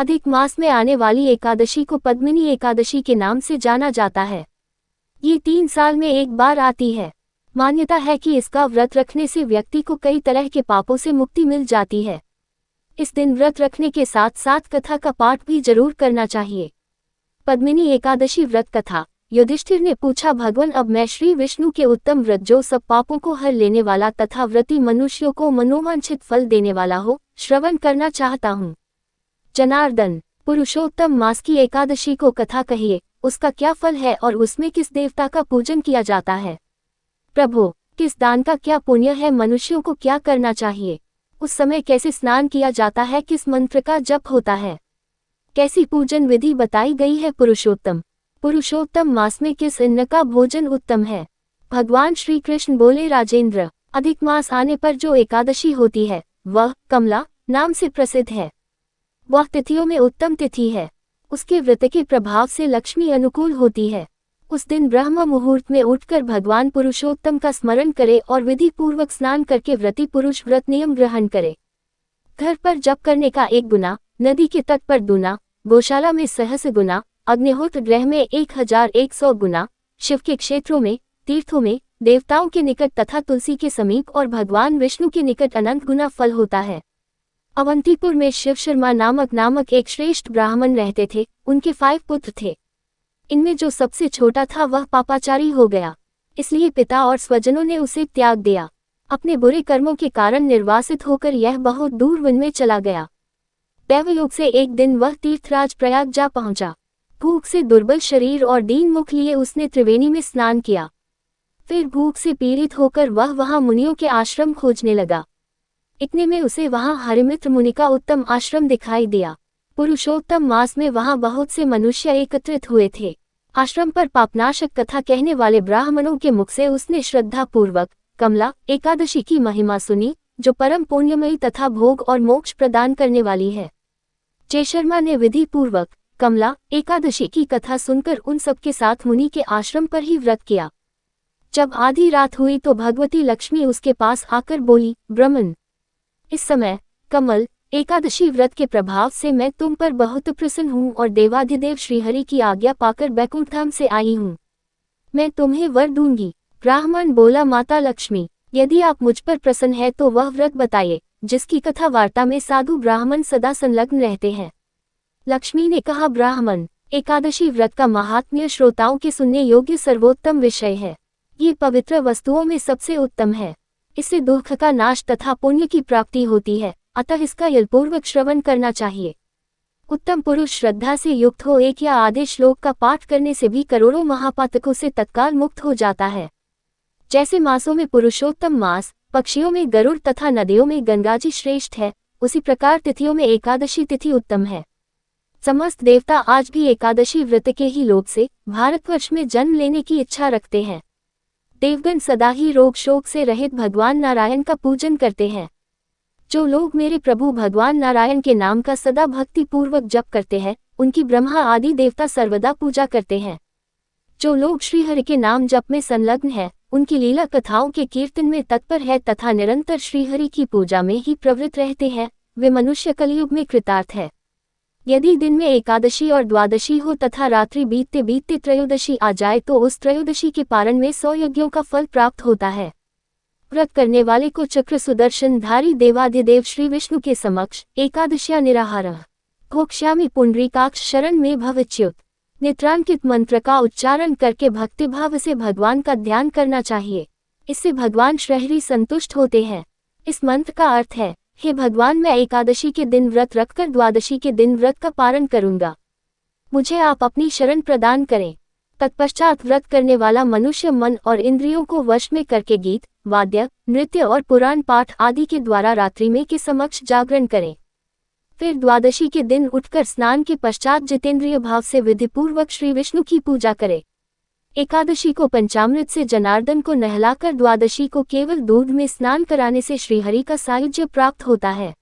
अधिक मास में आने वाली एकादशी को पद्मिनी एकादशी के नाम से जाना जाता है। ये 3 साल में एक बार आती है। मान्यता है कि इसका व्रत रखने से व्यक्ति को कई तरह के पापों से मुक्ति मिल जाती है। इस दिन व्रत रखने के साथ साथ कथा का पाठ भी जरूर करना चाहिए। पद्मिनी एकादशी व्रत कथा। युधिष्ठिर ने पूछा, भगवान, अब मैं श्री विष्णु के उत्तम व्रत जो सब पापों को हर लेने वाला तथा व्रती मनुष्यों को मनोवांछित फल देने वाला हो, श्रवण करना चाहता हूँ। जनार्दन, पुरुषोत्तम मास की एकादशी को कथा कहिए, उसका क्या फल है और उसमें किस देवता का पूजन किया जाता है? प्रभु, किस दान का क्या पुण्य है? मनुष्यों को क्या करना चाहिए? उस समय कैसे स्नान किया जाता है? किस मंत्र का जप होता है? कैसी पूजन विधि बताई गई है? पुरुषोत्तम मास में किस अन्न का भोजन उत्तम है? भगवान श्री कृष्ण बोले, राजेंद्र, अधिक मास आने पर जो एकादशी होती है वह कमला नाम से प्रसिद्ध है। वह तिथियों में उत्तम तिथि है। उसके व्रत के प्रभाव से लक्ष्मी अनुकूल होती है। उस दिन ब्रह्म मुहूर्त में उठकर भगवान पुरुषोत्तम का स्मरण करे और विधि पूर्वक स्नान करके व्रती पुरुष व्रत नियम ग्रहण करे। घर पर जप करने का 1 गुना, नदी के तट पर दूना, गौशाला में सहस्र गुना, अग्निहोत्र ग्रह में 1100 गुना, शिव के क्षेत्रों में, तीर्थों में, देवताओं के निकट तथा तुलसी के समीप और भगवान विष्णु के निकट अनंत गुना फल होता है। अवंतीपुर में शिव शर्मा नामक एक श्रेष्ठ ब्राह्मण रहते थे। उनके 5 पुत्र थे। इनमें जो सबसे छोटा था वह पापाचारी हो गया, इसलिए पिता और स्वजनों ने उसे त्याग दिया। अपने बुरे कर्मों के कारण निर्वासित होकर यह बहुत दूर वन में चला गया। दैवयोग से एक दिन वह तीर्थराज प्रयाग जा पहुंचा। भूख से दुर्बल शरीर और दीन मुख लिए उसने त्रिवेणी में स्नान किया। फिर भूख से पीड़ित होकर वह वहां मुनियों के आश्रम खोजने लगा। इतने में उसे वहां हरिमित्र मुनि का उत्तम आश्रम दिखाई दिया। पुरुषोत्तम मास में वहां बहुत से मनुष्य एकत्रित हुए थे। आश्रम पर पापनाशक कथा कहने वाले ब्राह्मणों के मुख से उसने श्रद्धा पूर्वक कमला एकादशी की महिमा सुनी, जो परम पुण्यमयी तथा भोग और मोक्ष प्रदान करने वाली है। जय शर्मा ने विधि पूर्वक कमला एकादशी की कथा सुनकर उन सबके साथ मुनि के आश्रम पर ही व्रत किया। जब आधी रात हुई तो भगवती लक्ष्मी उसके पास आकर बोली, ब्राह्मण, इस समय कमल एकादशी व्रत के प्रभाव से मैं तुम पर बहुत प्रसन्न हूँ और देवाधिदेव श्रीहरि की आज्ञा पाकर बैकुंठ धाम से आई हूँ। मैं तुम्हें वर दूंगी। ब्राह्मण बोला, माता लक्ष्मी, यदि आप मुझ पर प्रसन्न है तो वह व्रत बताइए जिसकी कथा वार्ता में साधु ब्राह्मण सदा संलग्न रहते हैं। लक्ष्मी ने कहा, ब्राह्मण, एकादशी व्रत का महात्म्य श्रोताओं के सुनने योग्य सर्वोत्तम विषय है। ये पवित्र वस्तुओं में सबसे उत्तम है। इससे दुख का नाश तथा पुण्य की प्राप्ति होती है, अतः इसका यलपूर्वक श्रवण करना चाहिए। उत्तम पुरुष श्रद्धा से युक्त हो 1 या आधे श्लोक का पाठ करने से भी करोड़ों महापातकों से तत्काल मुक्त हो जाता है। जैसे मासों में पुरुषोत्तम मास, पक्षियों में गरुड़ तथा नदियों में गंगाजी श्रेष्ठ है, उसी प्रकार तिथियों में एकादशी तिथि उत्तम है। समस्त देवता आज भी एकादशी व्रत के ही लोभ से भारतवर्ष में जन्म लेने की इच्छा रखते हैं। देवगण सदा ही रोग शोक से रहित भगवान नारायण का पूजन करते हैं। जो लोग मेरे प्रभु भगवान नारायण के नाम का सदा भक्ति पूर्वक जप करते हैं, उनकी ब्रह्मा आदि देवता सर्वदा पूजा करते हैं। जो लोग श्रीहरि के नाम जप में संलग्न हैं, उनकी लीला कथाओं के कीर्तन में तत्पर है तथा निरंतर श्रीहरि की पूजा में ही प्रवृत्त रहते हैं, वे मनुष्य कलयुग में कृतार्थ है। यदि दिन में एकादशी और द्वादशी हो तथा रात्रि बीतते बीतते त्रयोदशी आ जाए तो उस त्रयोदशी के पारण में 100 यज्ञों का फल प्राप्त होता है। व्रत करने वाले को चक्र सुदर्शन धारी देवाधिदेव श्री विष्णु के समक्ष एकादशिया निराहारः घोक्ष्यामि पुंडरीकाक्ष शरण में भवच्युत नित्रांकित मंत्र का उच्चारण करके भक्तिभाव से भगवान का ध्यान करना चाहिए। इससे भगवान श्रीहरि संतुष्ट होते हैं। इस मंत्र का अर्थ है, हे भगवान, मैं एकादशी के दिन व्रत रखकर द्वादशी के दिन व्रत का पारण करूंगा। मुझे आप अपनी शरण प्रदान करें। तत्पश्चात व्रत करने वाला मनुष्य मन और इंद्रियों को वश में करके गीत, वाद्य, नृत्य और पुराण पाठ आदि के द्वारा रात्रि में के समक्ष जागरण करें। फिर द्वादशी के दिन उठकर स्नान के पश्चात जितेंद्रिय भाव से विधिपूर्वक श्री विष्णु की पूजा करे। एकादशी को पंचामृत से जनार्दन को नहलाकर द्वादशी को केवल दूध में स्नान कराने से श्रीहरि का सायुज्य प्राप्त होता है।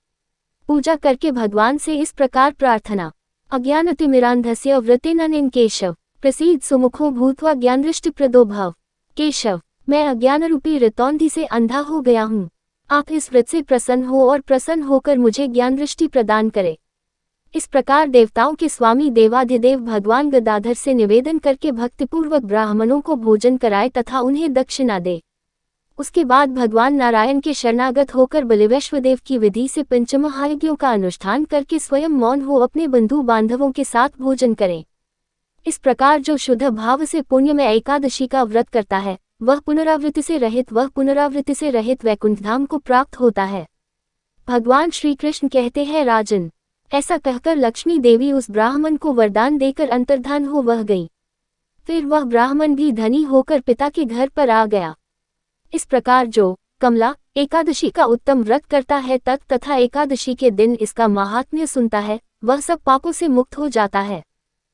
पूजा करके भगवान से इस प्रकार प्रार्थना, अज्ञानतिमिरान्धस्य व्रतेनानेन केशव प्रसीद सुमुखो भूत्वा ज्ञानदृष्टि प्रदो भव। केशव, मैं अज्ञान रूपी ऋतौंधी से अंधा हो गया हूँ। आप इस व्रत से प्रसन्न हो और प्रसन्न होकर मुझे ज्ञान दृष्टि प्रदान करें। इस प्रकार देवताओं के स्वामी देवाधिदेव भगवान गदाधर से निवेदन करके भक्तिपूर्वक ब्राह्मणों को भोजन कराए तथा उन्हें दक्षिणा दे। उसके बाद भगवान नारायण के शरणागत होकर बलिवैश्वदेव की विधि से पंचमहायज्ञों का अनुष्ठान करके स्वयं मौन हो अपने बंधु बांधवों के साथ भोजन करें। इस प्रकार जो शुद्ध भाव से पुण्य में एकादशी का व्रत करता है, वह पुनरावृत्ति से रहित वैकुंठ धाम को प्राप्त होता है। भगवान श्री कृष्ण कहते हैं, राजन, ऐसा कहकर लक्ष्मी देवी उस ब्राह्मण को वरदान देकर अंतर्धान हो वह गई। फिर वह ब्राह्मण भी धनी होकर पिता के घर पर आ गया। इस प्रकार जो कमला एकादशी का उत्तम व्रत करता है तथा एकादशी के दिन इसका महात्म्य सुनता है, वह सब पापों से मुक्त हो जाता है।